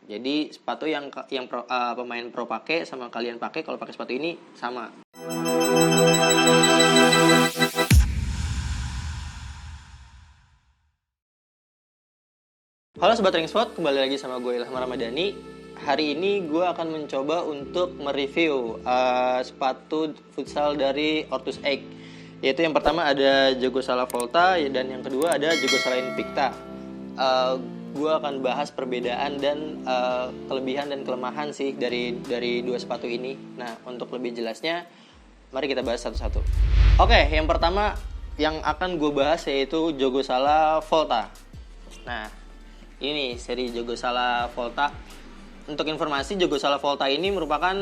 Jadi sepatu yang pemain pro pakai sama kalian pakai kalau pakai sepatu ini sama. Halo Sobat Ringspot, kembali lagi sama gue Ilham Ramadhani. Hari ini gue akan mencoba untuk mereview sepatu futsal dari Ortus Egg. Yaitu yang pertama ada Jogosala Volta dan yang kedua ada Jogosala Invicta. Gue akan bahas perbedaan dan kelebihan dan kelemahan sih dari dua sepatu ini. Nah, untuk lebih jelasnya, mari kita bahas satu-satu. Oke, yang pertama yang akan gue bahas yaitu Jogosala Volta. Nah, ini seri Jogosala Volta. Untuk informasi, Jogosala Volta ini merupakan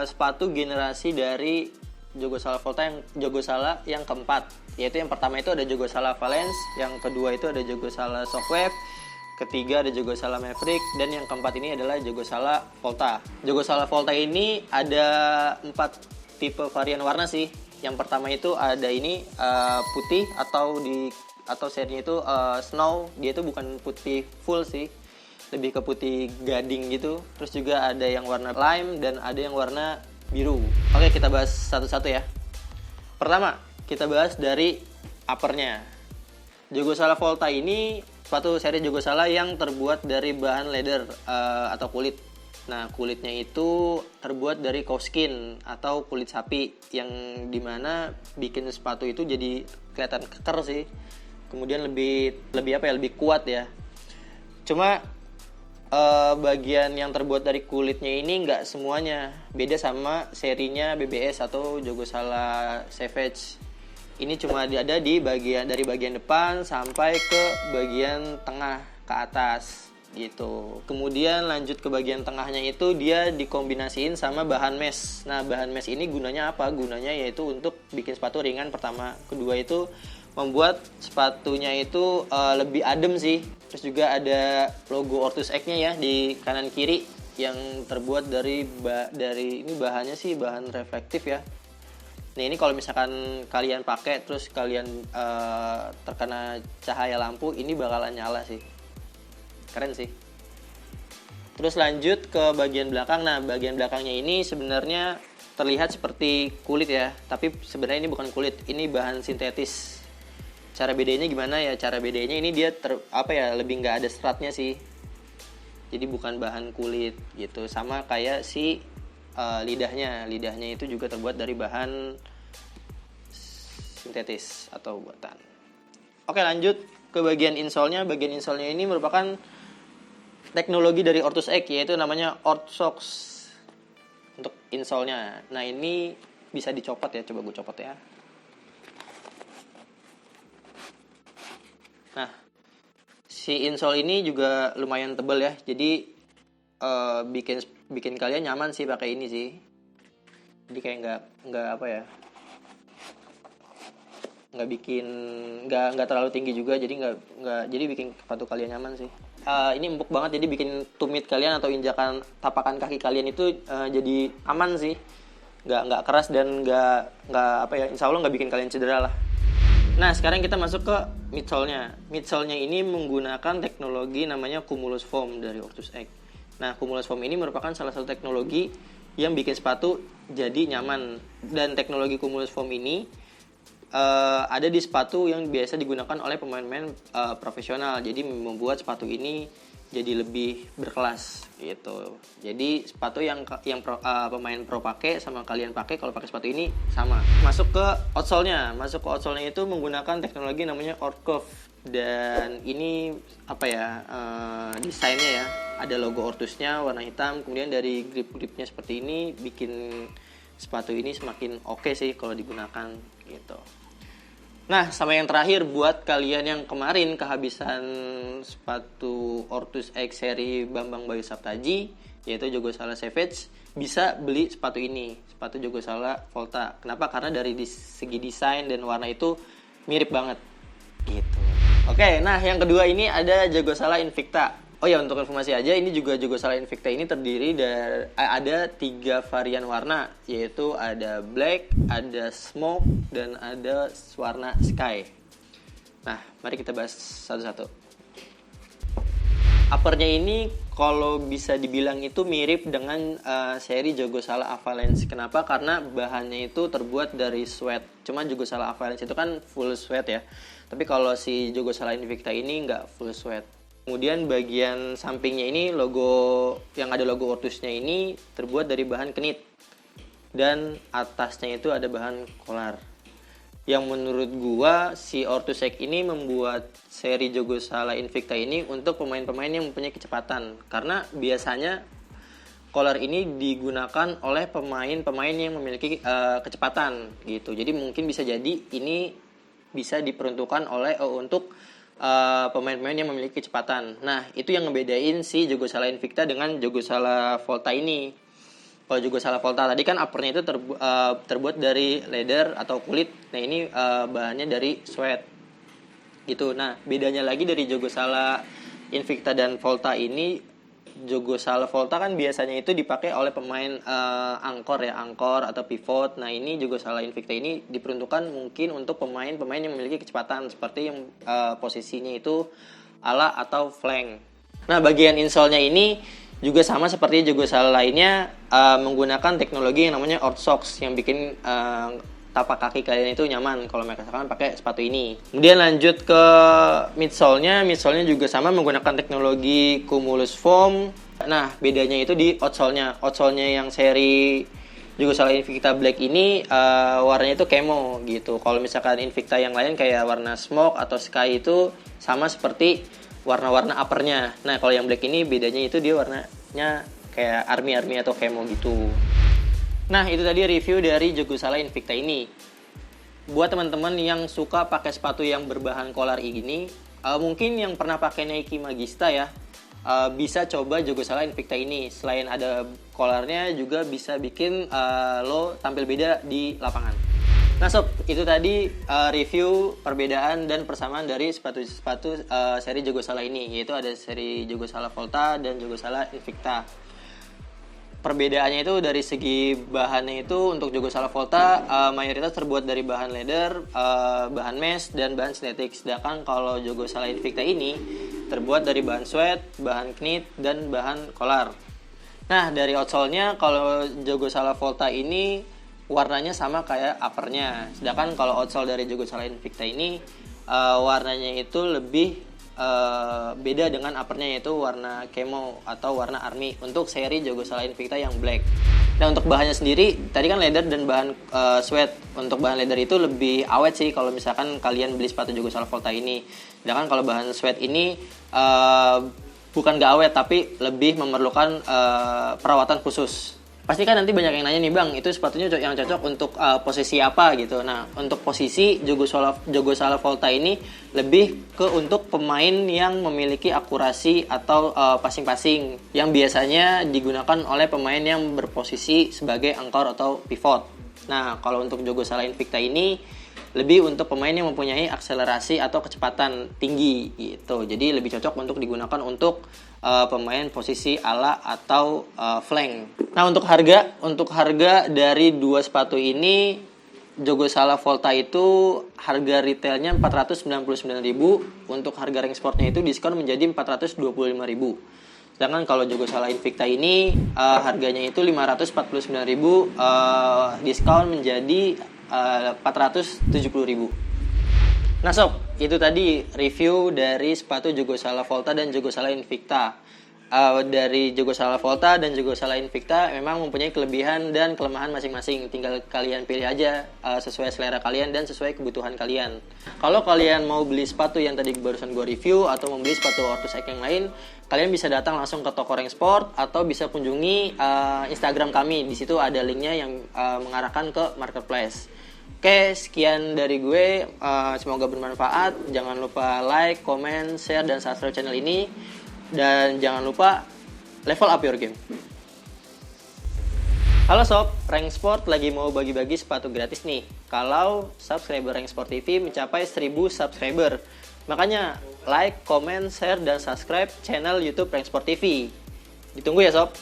sepatu generasi dari Jogosala yang keempat. Yaitu yang pertama itu ada Jogosala Valence, yang kedua itu ada Jogosala Shockwave, ketiga ada Jogosala Maverick, dan yang keempat ini adalah Jogosala Volta. Jogosala Volta ini ada 4 tipe varian warna sih. Yang pertama itu ada ini putih atau serinya itu snow. Dia itu bukan putih full sih, lebih ke putih gading gitu. Terus juga ada yang warna lime dan ada yang warna biru. Oke, kita bahas satu-satu ya. Pertama, kita bahas dari uppernya. Jogosala Volta ini sepatu seri Jogosala yang terbuat dari bahan leather atau kulit. Nah, kulitnya itu terbuat dari cow skin atau kulit sapi, yang dimana bikin sepatu itu jadi kelihatan keker sih. Kemudian lebih kuat ya. Cuma bagian yang terbuat dari kulitnya ini nggak semuanya. Beda sama serinya BBS atau Jogosala Savage. Ini cuma ada di dari bagian depan sampai ke bagian tengah ke atas gitu. Kemudian lanjut ke bagian tengahnya itu dia dikombinasiin sama bahan mesh. Nah, bahan mesh ini gunanya apa? Gunanya yaitu untuk bikin sepatu ringan pertama. Kedua itu membuat sepatunya itu lebih adem sih. Terus juga ada logo Ortus Egg-nya ya di kanan kiri yang terbuat dari ini bahannya sih bahan reflektif ya. Nah, ini kalau misalkan kalian pakai terus kalian terkena cahaya lampu, ini bakalan nyala sih. Keren sih. Terus lanjut ke bagian belakang. Nah, bagian belakangnya ini sebenarnya terlihat seperti kulit ya, tapi sebenarnya ini bukan kulit, ini bahan sintetis. Cara bedanya gimana ya? Cara bedanya ini dia lebih nggak ada seratnya sih. Jadi bukan bahan kulit gitu. Sama kayak si lidahnya itu juga terbuat dari bahan sintetis atau buatan. Oke, lanjut ke bagian insole-nya. Bagian insole-nya ini merupakan teknologi dari Ortus Egg, yaitu namanya Orthox untuk insole-nya. Nah, ini bisa dicopot ya, coba gue copot ya. Nah, si insole ini juga lumayan tebal ya, jadi bikin kalian nyaman sih pakai ini sih. Jadi kayak nggak terlalu tinggi juga, jadi bikin sepatu kalian nyaman sih. Ini empuk banget, jadi bikin tumit kalian atau injakan tapakan kaki kalian itu jadi aman sih, nggak keras dan insya Allah nggak bikin kalian cedera lah. Nah, sekarang kita masuk ke midsole-nya. Midsole-nya ini menggunakan teknologi namanya Cumulus Foam dari Ortus Egg. Nah, Cumulus Foam ini merupakan salah satu teknologi yang bikin sepatu jadi nyaman. Dan teknologi Cumulus Foam ini ada di sepatu yang biasa digunakan oleh pemain-pemain profesional. Jadi membuat sepatu ini jadi lebih berkelas gitu. Jadi sepatu yang pemain pro pakai sama kalian pakai kalau pakai sepatu ini sama. Masuk ke outsole-nya. Itu menggunakan teknologi namanya Ortcurve. Dan ini desainnya ya. Ada logo Ortusnya warna hitam. Kemudian dari grip-gripnya seperti ini bikin sepatu ini semakin oke sih kalau digunakan gitu. Nah, sama yang terakhir buat kalian yang kemarin kehabisan sepatu Ortus Egg seri Bambang Bayu Saptaji, yaitu Jogosala Savage, bisa beli sepatu ini, sepatu Jogosala Volta. Kenapa? Karena dari segi desain dan warna itu mirip banget gitu. Oke, nah yang kedua ini ada Jogosala Invicta. Oh ya, untuk informasi aja, ini juga Jogosala Invicta ini terdiri dari ada 3 varian warna, yaitu ada black, ada smoke, dan ada warna sky. Nah, mari kita bahas satu-satu. Uppernya ini kalau bisa dibilang itu mirip dengan seri Jogosala Avalanche. Kenapa? Karena bahannya itu terbuat dari sweat. Cuma Jogosala Avalanche itu kan full sweat ya. Tapi kalau si Jogosala Invicta ini nggak full sweat. Kemudian bagian sampingnya ini logo yang ada logo Ortusnya ini terbuat dari bahan knit. Dan atasnya itu ada bahan kolar. Yang menurut gua si Ortus X ini membuat seri Jogosala Invicta ini untuk pemain-pemain yang mempunyai kecepatan, karena biasanya collar ini digunakan oleh pemain-pemain yang memiliki kecepatan gitu. Jadi mungkin bisa jadi ini bisa diperuntukkan oleh untuk pemain-pemain yang memiliki kecepatan. Nah, itu yang ngebedain si Jogosala Invicta dengan Jogosala Volta ini. Kalau Jogosala Volta tadi kan uppernya itu terbuat dari leather atau kulit. Nah, ini bahannya dari sweat gitu. Nah, bedanya lagi dari Jogosala Invicta dan Volta ini, Jogosala Volta kan biasanya itu dipakai oleh pemain angkor ya, angkor atau pivot. Nah, ini Jogosala Invicta ini diperuntukkan mungkin untuk pemain-pemain yang memiliki kecepatan seperti yang posisinya itu ala atau flank. Nah, bagian insole-nya ini juga sama seperti Jogosala lainnya, menggunakan teknologi yang namanya Orthox yang bikin tapak kaki kalian itu nyaman kalau mereka sekarang pakai sepatu ini. Kemudian lanjut ke midsole-nya juga sama menggunakan teknologi Cumulus Foam. Nah, bedanya itu di outsole-nya. Outsole-nya yang seri Jogosala Invicta Black ini warnanya itu camo gitu. Kalau misalkan Invicta yang lain kayak warna smoke atau sky itu sama seperti warna-warna uppernya. Nah, kalau yang black ini bedanya itu dia warnanya kayak army atau camo gitu. Nah, itu tadi review dari Jogosala Invicta ini. Buat teman-teman yang suka pakai sepatu yang berbahan collar ini, mungkin yang pernah pakai Nike Magista ya, bisa coba Jogosala Invicta ini. Selain ada collarnya juga bisa bikin lo tampil beda di lapangan. Nah sob, itu tadi review perbedaan dan persamaan dari sepatu-sepatu seri Jogosala ini, yaitu ada seri Jogosala Volta dan Jogosala Invicta. Perbedaannya itu dari segi bahannya itu untuk Jogosala Volta mayoritas terbuat dari bahan leather, bahan mesh, dan bahan sintetik. Sedangkan kalau Jogosala Invicta ini terbuat dari bahan sweat, bahan knit, dan bahan collar. Nah, dari outsole-nya kalau Jogosala Volta ini warnanya sama kayak uppernya. Sedangkan kalau outsole dari Jogosala Invicta ini warnanya itu lebih beda dengan uppernya, yaitu warna camo atau warna army untuk seri Jogosala Invicta yang black. Nah, untuk bahannya sendiri tadi kan leather dan bahan sweat. Untuk bahan leather itu lebih awet sih kalau misalkan kalian beli sepatu Jogosala Volta ini. Sedangkan kalau bahan sweat ini bukan gak awet tapi lebih memerlukan perawatan khusus. Pasti kan nanti banyak yang nanya nih, Bang, itu sepatunya yang cocok untuk posisi apa gitu. Nah, untuk posisi Jogosala Volta ini lebih ke untuk pemain yang memiliki akurasi atau passing-passing yang biasanya digunakan oleh pemain yang berposisi sebagai angkor atau pivot. Nah, kalau untuk Jogosala Invicta ini lebih untuk pemain yang mempunyai akselerasi atau kecepatan tinggi gitu. Jadi lebih cocok untuk digunakan untuk pemain posisi ala atau flank. Nah, untuk harga dari dua sepatu ini, Jogosala Volta itu harga retailnya 499.000, untuk harga ring sportnya itu diskon menjadi 425.000. Sedangkan kalau Jogosala Invicta ini harganya itu 549.000, diskon menjadi 470.000. Nah sob, itu tadi review dari sepatu Jogosala Volta dan Jogosala Invicta. Dari Jogosala Volta dan Jogosala Invicta memang mempunyai kelebihan dan kelemahan masing-masing. Tinggal kalian pilih aja sesuai selera kalian dan sesuai kebutuhan kalian. Kalau kalian mau beli sepatu yang tadi barusan gue review atau membeli sepatu Ortus X yang lain, kalian bisa datang langsung ke toko Ring Sport atau bisa kunjungi Instagram kami. Di situ ada linknya yang mengarahkan ke marketplace. Oke, sekian dari gue. Semoga bermanfaat. Jangan lupa like, comment, share, dan subscribe channel ini. Dan jangan lupa level up your game. Halo sob, Rank Sport lagi mau bagi-bagi sepatu gratis nih. Kalau subscriber Rank Sport TV mencapai 1000 subscriber, makanya like, comment, share, dan subscribe channel YouTube Rank Sport TV. Ditunggu ya sob.